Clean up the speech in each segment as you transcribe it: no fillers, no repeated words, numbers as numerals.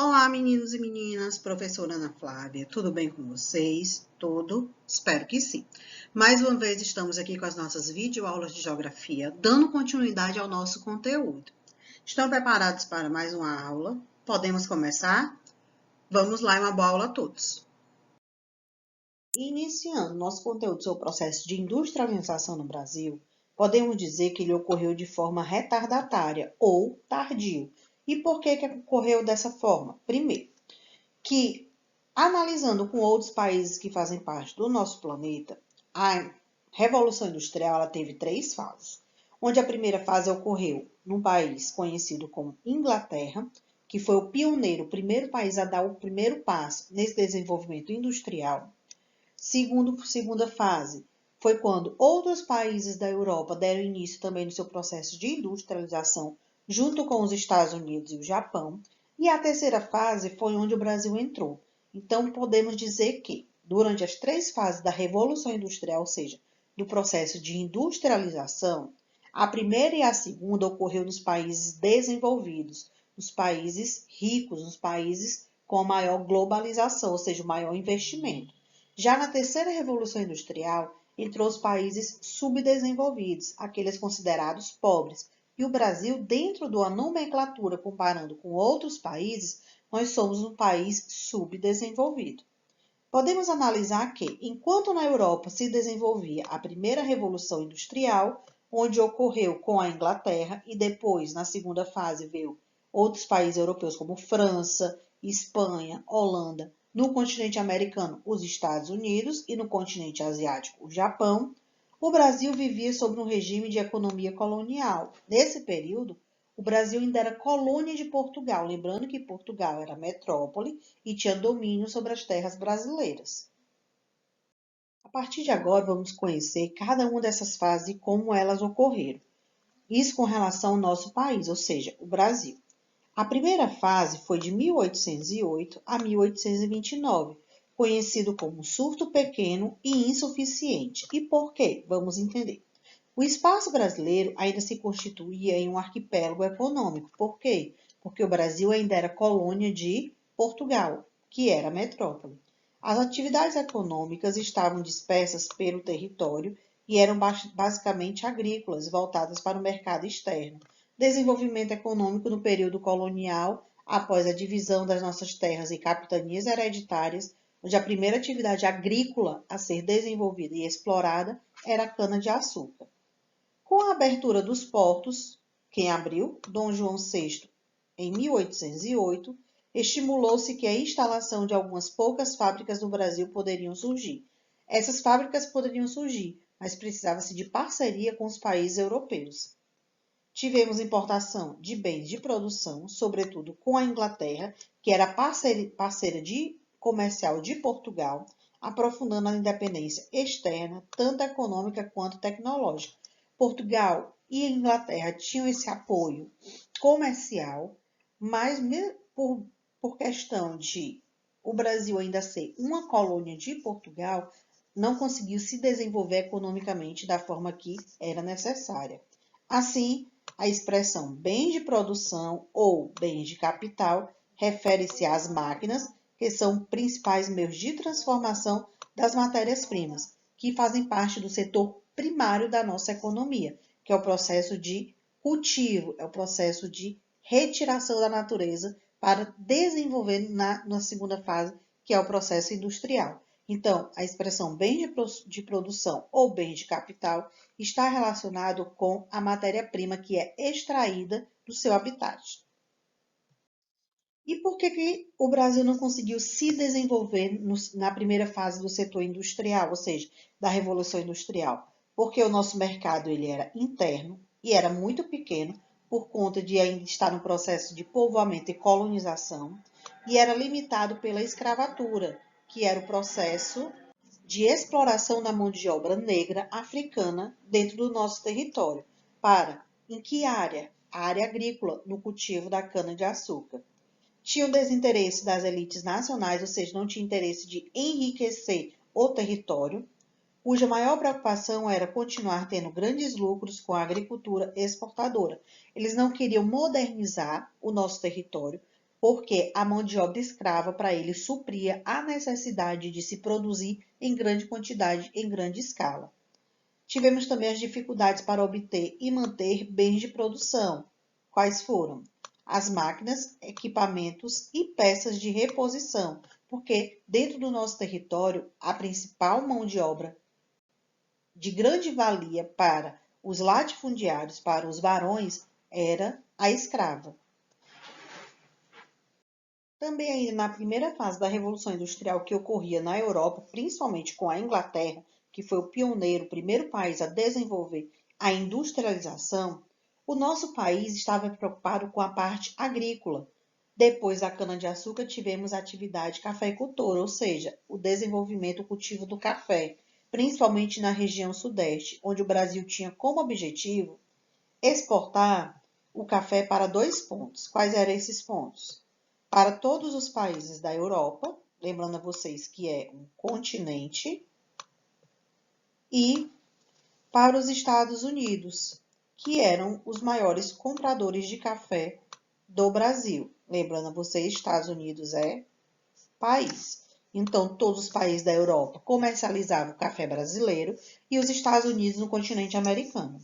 Olá, meninos e meninas, professora Ana Flávia, tudo bem com vocês? Tudo? Espero que sim. Mais uma vez estamos aqui com as nossas videoaulas de geografia, dando continuidade ao nosso conteúdo. Estão preparados para mais uma aula? Podemos começar? Vamos lá, uma boa aula a todos. Iniciando nosso conteúdo sobre o processo de industrialização no Brasil, podemos dizer que ele ocorreu de forma retardatária ou tardio. E por que ocorreu dessa forma? Primeiro, que, analisando com outros países que fazem parte do nosso planeta, a Revolução Industrial ela teve 3 fases, onde a primeira fase ocorreu num país conhecido como Inglaterra, que foi o pioneiro, o primeiro país a dar o primeiro passo nesse desenvolvimento industrial. Segunda fase foi quando outros países da Europa deram início também no seu processo de industrialização, junto com os Estados Unidos e o Japão. E a terceira fase foi onde o Brasil entrou. Então, podemos dizer que, durante as 3 fases da Revolução Industrial, ou seja, do processo de industrialização, a primeira e a segunda ocorreu nos países desenvolvidos, nos países ricos, nos países com a maior globalização, ou seja, o maior investimento. Já na terceira Revolução Industrial, entrou os países subdesenvolvidos, aqueles considerados pobres, e o Brasil, dentro da nomenclatura, comparando com outros países, nós somos um país subdesenvolvido. Podemos analisar que, enquanto na Europa se desenvolvia a primeira Revolução Industrial, onde ocorreu com a Inglaterra, e depois, na segunda fase, veio outros países europeus como França, Espanha, Holanda, no continente americano, os Estados Unidos, e no continente asiático, o Japão, o Brasil vivia sob um regime de economia colonial. Nesse período, o Brasil ainda era colônia de Portugal, lembrando que Portugal era metrópole e tinha domínio sobre as terras brasileiras. A partir de agora, vamos conhecer cada uma dessas fases e como elas ocorreram. Isso com relação ao nosso país, ou seja, o Brasil. A primeira fase foi de 1808 a 1829, conhecido como surto pequeno e insuficiente. E por quê? Vamos entender. O espaço brasileiro ainda se constituía em um arquipélago econômico. Por quê? Porque o Brasil ainda era colônia de Portugal, que era a metrópole. As atividades econômicas estavam dispersas pelo território e eram basicamente agrícolas, voltadas para o mercado externo. Desenvolvimento econômico no período colonial, após a divisão das nossas terras em capitanias hereditárias, onde a primeira atividade agrícola a ser desenvolvida e explorada era a cana-de-açúcar. Com a abertura dos portos, quem abriu? Dom João VI, em 1808, estimulou-se que a instalação de algumas poucas fábricas no Brasil poderiam surgir. Essas fábricas poderiam surgir, mas precisava-se de parceria com os países europeus. Tivemos importação de bens de produção, sobretudo com a Inglaterra, que era parceira comercial de Portugal, aprofundando a independência externa, tanto econômica quanto tecnológica. Portugal e a Inglaterra tinham esse apoio comercial, mas por questão de o Brasil ainda ser uma colônia de Portugal, não conseguiu se desenvolver economicamente da forma que era necessária. Assim, a expressão bens de produção ou bens de capital refere-se às máquinas, que são principais meios de transformação das matérias-primas, que fazem parte do setor primário da nossa economia, que é o processo de cultivo, é o processo de retiração da natureza para desenvolver na segunda fase, que é o processo industrial. Então, a expressão bem de produção ou bem de capital está relacionado com a matéria-prima que é extraída do seu habitat. E por que o Brasil não conseguiu se desenvolver na primeira fase do setor industrial, ou seja, da Revolução Industrial? Porque o nosso mercado ele era interno e era muito pequeno por conta de ainda estar no processo de povoamento e colonização, e era limitado pela escravatura, que era o processo de exploração da mão de obra negra africana dentro do nosso território. Em que área? A área agrícola, no cultivo da cana-de-açúcar. Tinha o desinteresse das elites nacionais, ou seja, não tinha interesse de enriquecer o território, cuja maior preocupação era continuar tendo grandes lucros com a agricultura exportadora. Eles não queriam modernizar o nosso território, porque a mão de obra escrava para ele supria a necessidade de se produzir em grande quantidade, em grande escala. Tivemos também as dificuldades para obter e manter bens de produção. Quais foram? As máquinas, equipamentos e peças de reposição, porque dentro do nosso território, a principal mão de obra de grande valia para os latifundiários, para os barões, era a escrava. Também ainda na primeira fase da Revolução Industrial que ocorria na Europa, principalmente com a Inglaterra, que foi o pioneiro, o primeiro país a desenvolver a industrialização, o nosso país estava preocupado com a parte agrícola. Depois da cana-de-açúcar, tivemos a atividade cafeicultora, ou seja, o desenvolvimento, o cultivo do café, principalmente na região sudeste, onde o Brasil tinha como objetivo exportar o café para 2 pontos. Quais eram esses pontos? Para todos os países da Europa, lembrando a vocês que é um continente, e para os Estados Unidos, que eram os maiores compradores de café do Brasil. Lembrando a vocês, Estados Unidos é país. Então, todos os países da Europa comercializavam o café brasileiro e os Estados Unidos no continente americano.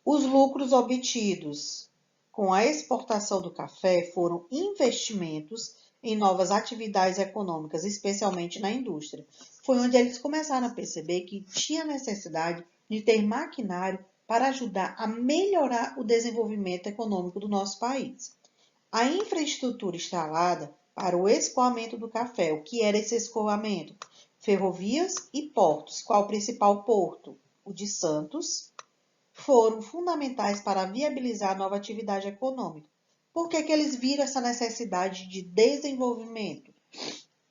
Os lucros obtidos com a exportação do café foram investimentos em novas atividades econômicas, especialmente na indústria. Foi onde eles começaram a perceber que tinha necessidade de ter maquinário para ajudar a melhorar o desenvolvimento econômico do nosso país. A infraestrutura instalada para o escoamento do café, o que era esse escoamento? Ferrovias e portos. Qual o principal porto? O de Santos. Foram fundamentais para viabilizar a nova atividade econômica. Por que eles viram essa necessidade de desenvolvimento?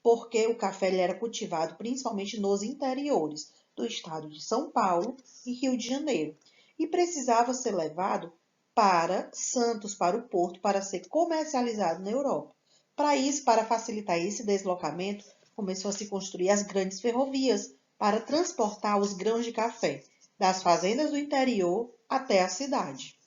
Porque o café ele era cultivado principalmente nos interiores do estado de São Paulo e Rio de Janeiro e precisava ser levado para Santos, para o porto, para ser comercializado na Europa. Para isso, para facilitar esse deslocamento, começou a se construir as grandes ferrovias para transportar os grãos de café das fazendas do interior até a cidade.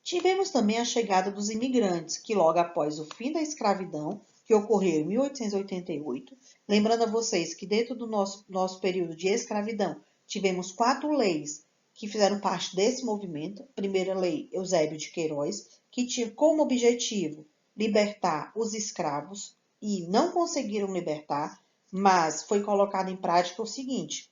Tivemos também a chegada dos imigrantes, que logo após o fim da escravidão, que ocorreu em 1888, lembrando a vocês que dentro do nosso período de escravidão, tivemos 4 leis que fizeram parte desse movimento. A primeira lei, Eusébio de Queiroz, que tinha como objetivo libertar os escravos e não conseguiram libertar, mas foi colocado em prática o seguinte: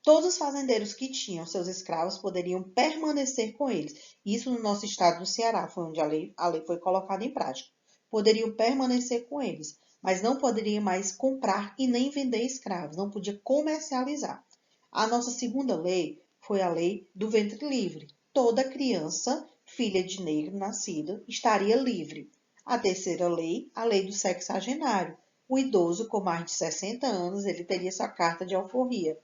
todos os fazendeiros que tinham seus escravos poderiam permanecer com eles. Isso no nosso estado do Ceará, foi onde a lei foi colocada em prática. Poderiam permanecer com eles, mas não poderiam mais comprar e nem vender escravos, não podia comercializar. A nossa segunda lei foi a lei do ventre livre. Toda criança, filha de negro nascida, estaria livre. A terceira lei, a lei do sexagenário. O idoso com mais de 60 anos, ele teria sua carta de alforria.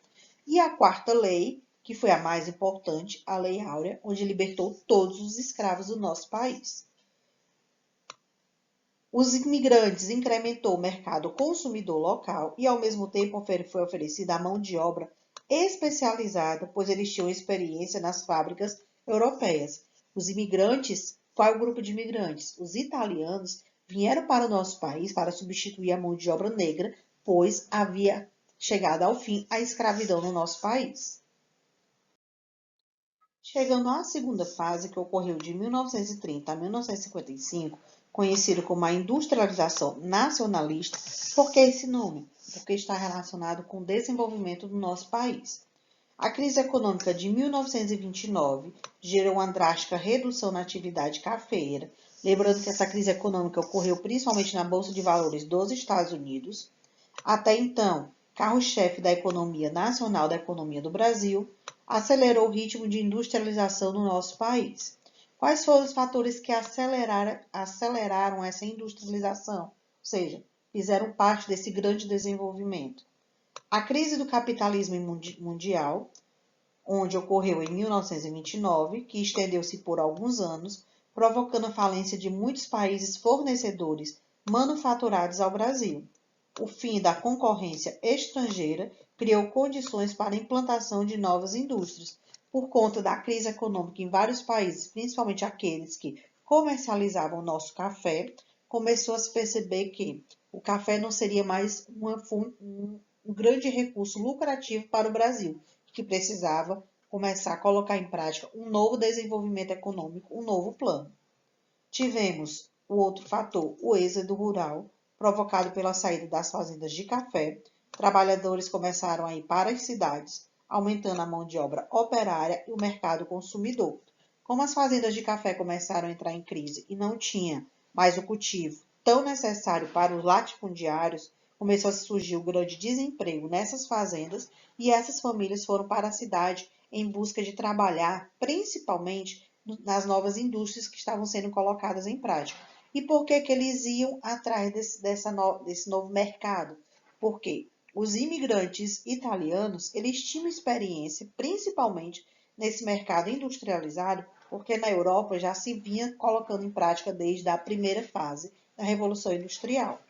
E a quarta lei, que foi a mais importante, a Lei Áurea, onde libertou todos os escravos do nosso país. Os imigrantes incrementou o mercado consumidor local e, ao mesmo tempo, foi oferecida a mão de obra especializada, pois eles tinham experiência nas fábricas europeias. Os imigrantes, qual é o grupo de imigrantes? Os italianos vieram para o nosso país para substituir a mão de obra negra, pois havia chegado ao fim a escravidão no nosso país. Chegando à segunda fase, que ocorreu de 1930 a 1955, conhecido como a industrialização nacionalista. Por que esse nome? Porque está relacionado com o desenvolvimento do nosso país. A crise econômica de 1929 gerou uma drástica redução na atividade cafeeira. Lembrando que essa crise econômica ocorreu principalmente na Bolsa de Valores dos Estados Unidos. Até então, carro-chefe da economia nacional, da economia do Brasil, acelerou o ritmo de industrialização no nosso país. Quais foram os fatores que aceleraram essa industrialização? Ou seja, fizeram parte desse grande desenvolvimento. A crise do capitalismo mundial, onde ocorreu em 1929, que estendeu-se por alguns anos, provocando a falência de muitos países fornecedores manufaturados ao Brasil. O fim da concorrência estrangeira criou condições para a implantação de novas indústrias. Por conta da crise econômica em vários países, principalmente aqueles que comercializavam o nosso café, começou a se perceber que o café não seria mais um grande recurso lucrativo para o Brasil, que precisava começar a colocar em prática um novo desenvolvimento econômico, um novo plano. Tivemos o outro fator, o êxodo rural, provocado pela saída das fazendas de café. Trabalhadores começaram a ir para as cidades, aumentando a mão de obra operária e o mercado consumidor. Como as fazendas de café começaram a entrar em crise e não tinha mais o cultivo tão necessário para os latifundiários, começou a surgir o grande desemprego nessas fazendas e essas famílias foram para a cidade em busca de trabalhar, principalmente nas novas indústrias que estavam sendo colocadas em prática. E por que que eles iam atrás desse novo mercado? Porque os imigrantes italianos, eles tinham experiência, principalmente nesse mercado industrializado, porque na Europa já se vinha colocando em prática desde a primeira fase da Revolução Industrial.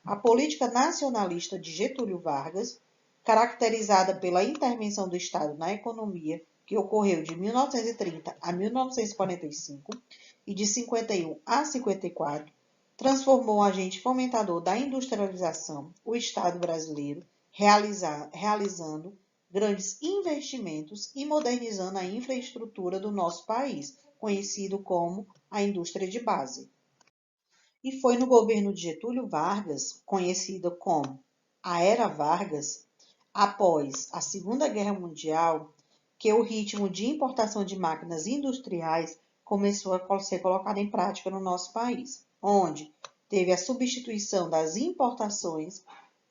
A política nacionalista de Getúlio Vargas, caracterizada pela intervenção do Estado na economia, que ocorreu de 1930 a 1945 e de 51 a 54, transformou o agente fomentador da industrialização, o Estado brasileiro, realizando grandes investimentos e modernizando a infraestrutura do nosso país, conhecido como a indústria de base. E foi no governo de Getúlio Vargas, conhecido como a Era Vargas, após a Segunda Guerra Mundial, que o ritmo de importação de máquinas industriais começou a ser colocado em prática no nosso país, onde teve a substituição das importações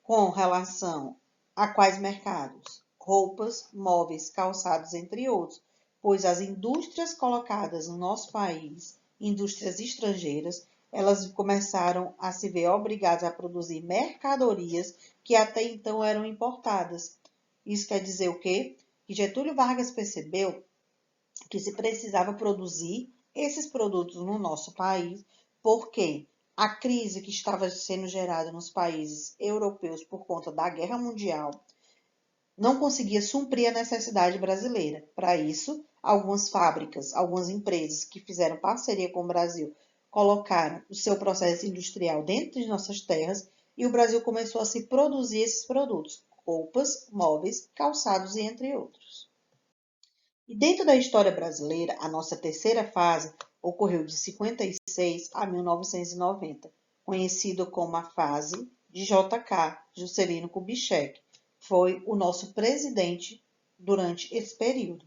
com relação a quais mercados? Roupas, móveis, calçados, entre outros, pois as indústrias colocadas no nosso país, indústrias estrangeiras, elas começaram a se ver obrigadas a produzir mercadorias que até então eram importadas. Isso quer dizer o quê? Que Getúlio Vargas percebeu que se precisava produzir esses produtos no nosso país, porque a crise que estava sendo gerada nos países europeus por conta da Guerra Mundial não conseguia suprir a necessidade brasileira. Para isso, algumas fábricas, algumas empresas que fizeram parceria com o Brasil colocaram o seu processo industrial dentro de nossas terras e o Brasil começou a se produzir esses produtos, roupas, móveis, calçados e entre outros. E dentro da história brasileira, a nossa terceira fase ocorreu de 56 a 1990, conhecida como a fase de JK, Juscelino Kubitschek. Foi o nosso presidente durante esse período.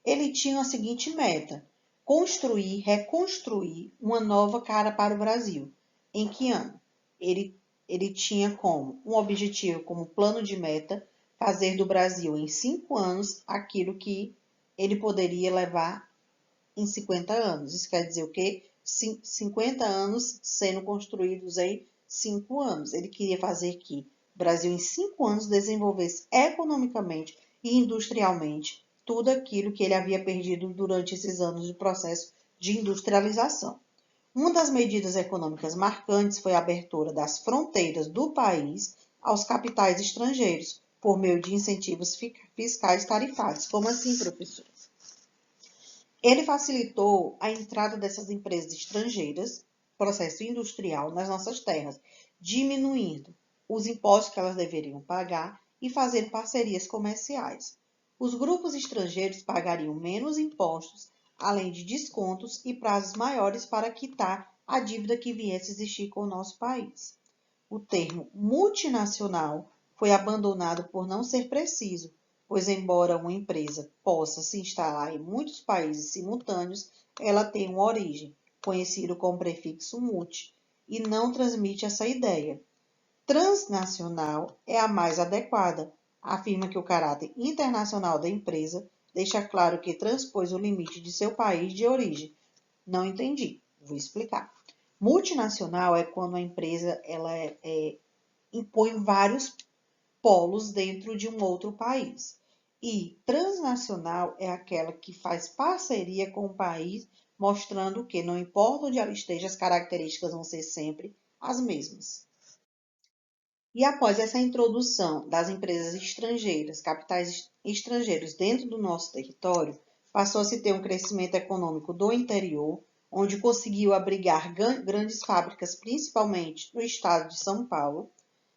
Ele tinha a seguinte meta: construir, reconstruir uma nova cara para o Brasil. Em que ano? Ele tinha como um objetivo, como plano de meta, fazer do Brasil em 5 anos aquilo que ele poderia levar em 50 anos. Isso quer dizer o quê? 50 anos sendo construídos em 5 anos. Ele queria fazer que o Brasil, em 5 anos, desenvolvesse economicamente e industrialmente tudo aquilo que ele havia perdido durante esses anos de processo de industrialização. Uma das medidas econômicas marcantes foi a abertura das fronteiras do país aos capitais estrangeiros, por meio de incentivos fiscais tarifários. Como assim, professor? Ele facilitou a entrada dessas empresas estrangeiras, processo industrial, nas nossas terras, diminuindo os impostos que elas deveriam pagar e fazendo parcerias comerciais. Os grupos estrangeiros pagariam menos impostos, além de descontos e prazos maiores para quitar a dívida que viesse a existir com o nosso país. O termo multinacional foi abandonado por não ser preciso, pois embora uma empresa possa se instalar em muitos países simultâneos, ela tem uma origem, conhecida como prefixo multi, e não transmite essa ideia. Transnacional é a mais adequada, afirma que o caráter internacional da empresa deixa claro que transpôs o limite de seu país de origem. Não entendi, vou explicar. Multinacional é quando a empresa impõe vários polos dentro de um outro país. E transnacional é aquela que faz parceria com o país, mostrando que não importa onde ela esteja, as características vão ser sempre as mesmas. E após essa introdução das empresas estrangeiras, capitais estrangeiros dentro do nosso território, passou a se ter um crescimento econômico do interior, onde conseguiu abrigar grandes fábricas, principalmente no estado de São Paulo.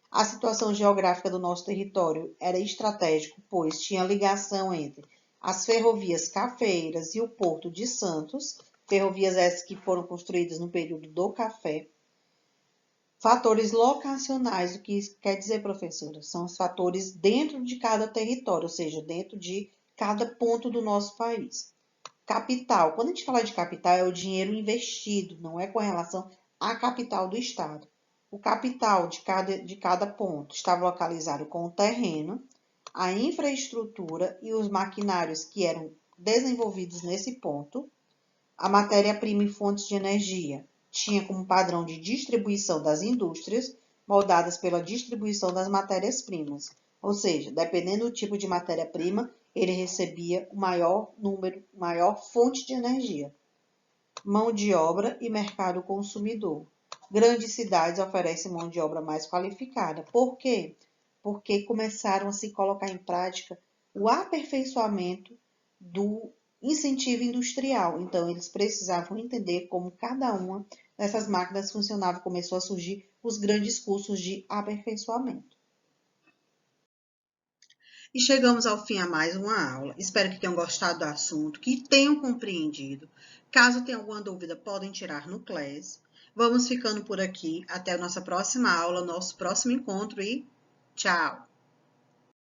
A situação geográfica do nosso território era estratégico, pois tinha ligação entre as ferrovias cafeeiras e o Porto de Santos, ferrovias essas que foram construídas no período do café. Fatores locacionais, o que isso quer dizer, professora? São os fatores dentro de cada território, ou seja, dentro de cada ponto do nosso país. Capital, quando a gente fala de capital, é o dinheiro investido, não é com relação à capital do estado. O capital de cada ponto estava localizado com o terreno, a infraestrutura e os maquinários que eram desenvolvidos nesse ponto, a matéria-prima e fontes de energia tinha como padrão de distribuição das indústrias, moldadas pela distribuição das matérias-primas. Ou seja, dependendo do tipo de matéria-prima, ele recebia o maior número, maior fonte de energia. Mão de obra e mercado consumidor. Grandes cidades oferecem mão de obra mais qualificada. Por quê? Porque começaram a se colocar em prática o aperfeiçoamento do incentivo industrial. Então, eles precisavam entender como cada uma dessas máquinas funcionava. Começou a surgir os grandes cursos de aperfeiçoamento. E chegamos ao fim a mais uma aula. Espero que tenham gostado do assunto, que tenham compreendido. Caso tenham alguma dúvida, podem tirar no Class. Vamos ficando por aqui. Até a nossa próxima aula, nosso próximo encontro e tchau!